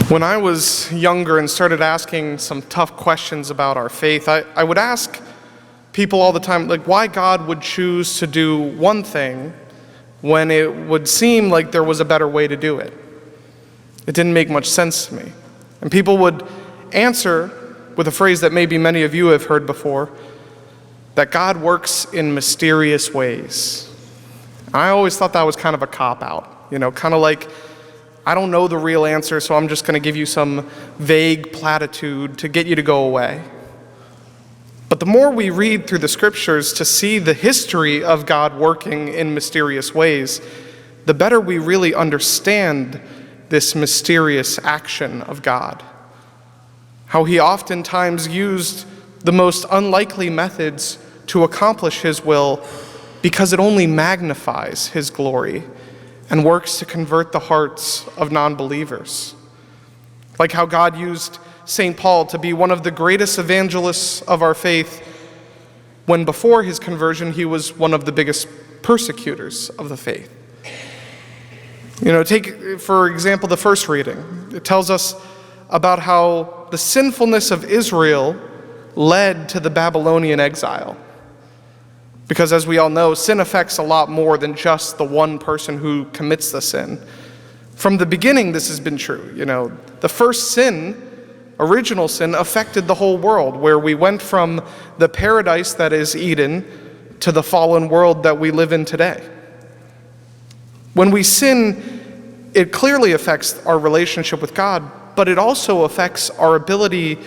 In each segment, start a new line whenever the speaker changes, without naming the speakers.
When I was younger and started asking some tough questions about our faith, I would ask people all the time, like, why God would choose to do one thing when it would seem like there was a better way to do it. It didn't make much sense to me. And people would answer with a phrase that maybe many of you have heard before, that God works in mysterious ways. I always thought that was kind of a cop-out, kind of like, I don't know the real answer, so I'm just going to give you some vague platitude to get you to go away. But the more we read through the scriptures to see the history of God working in mysterious ways, the better we really understand this mysterious action of God. How he oftentimes used the most unlikely methods to accomplish his will because it only magnifies his glory and works to convert the hearts of non-believers. Like how God used St. Paul to be one of the greatest evangelists of our faith when before his conversion he was one of the biggest persecutors of the faith. Take, for example, the first reading. It tells us about how the sinfulness of Israel led to the Babylonian exile. Because as we all know, sin affects a lot more than just the one person who commits the sin. From the beginning, this has been true. The first sin, original sin, affected the whole world, where we went from the paradise that is Eden to the fallen world that we live in today. When we sin, it clearly affects our relationship with God, but it also affects our ability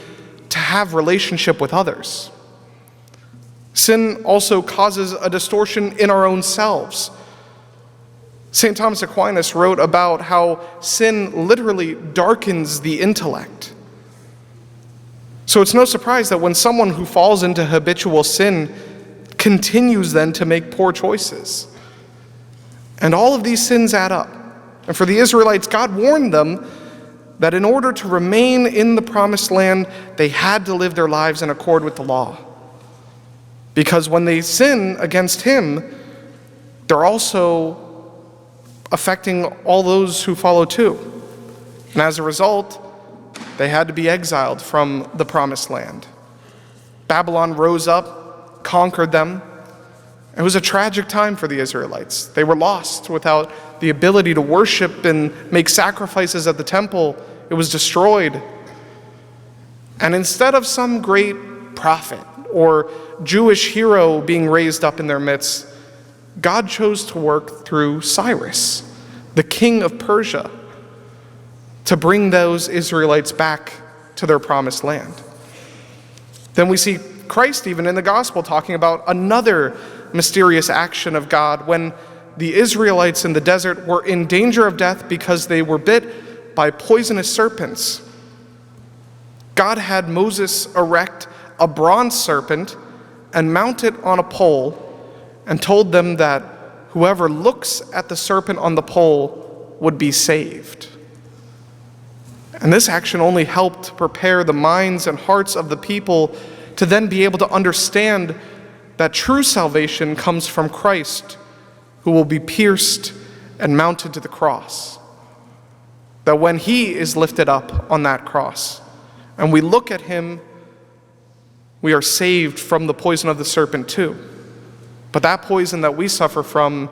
to have relationship with others. Sin also causes a distortion in our own selves. St. Thomas Aquinas wrote about how sin literally darkens the intellect. So it's no surprise that when someone who falls into habitual sin continues then to make poor choices. And all of these sins add up. And for the Israelites, God warned them that in order to remain in the promised land, they had to live their lives in accord with the law. Because when they sin against him, they're also affecting all those who follow too. And as a result, they had to be exiled from the promised land. Babylon rose up, conquered them. It was a tragic time for the Israelites. They were lost without the ability to worship and make sacrifices at the temple. It was destroyed. And instead of some great prophet or Jewish hero being raised up in their midst, God chose to work through Cyrus, the king of Persia, to bring those Israelites back to their promised land. Then we see Christ even in the gospel talking about another mysterious action of God when the Israelites in the desert were in danger of death because they were bit by poisonous serpents. God had Moses erect a bronze serpent and mount it on a pole, and told them that whoever looks at the serpent on the pole would be saved. And this action only helped to prepare the minds and hearts of the people to then be able to understand that true salvation comes from Christ, who will be pierced and mounted to the cross. That when he is lifted up on that cross, and we look at him, we are saved from the poison of the serpent too. But that poison that we suffer from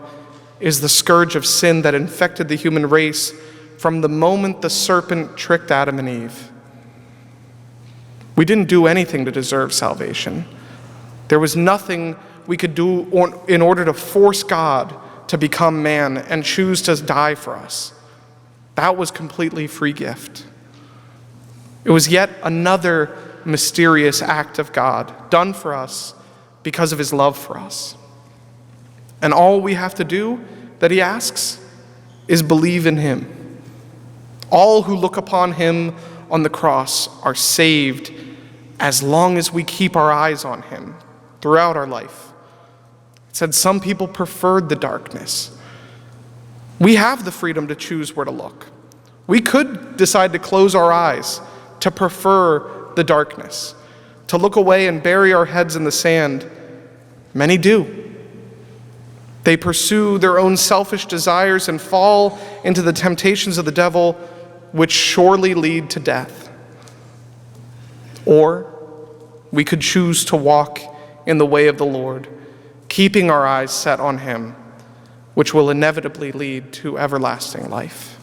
is the scourge of sin that infected the human race from the moment the serpent tricked Adam and Eve. We didn't do anything to deserve salvation. There was nothing we could do in order to force God to become man and choose to die for us. That was completely free gift. It was yet another mysterious act of God done for us because of his love for us. And all we have to do that he asks is believe in him. All who look upon him on the cross are saved as long as we keep our eyes on him throughout our life. It said some people preferred the darkness. We have the freedom to choose where to look. We could decide to close our eyes, to prefer the darkness, to look away and bury our heads in the sand. Many do. They pursue their own selfish desires and fall into the temptations of the devil which surely lead to death. Or we could choose to walk in the way of the Lord, keeping our eyes set on him, which will inevitably lead to everlasting life.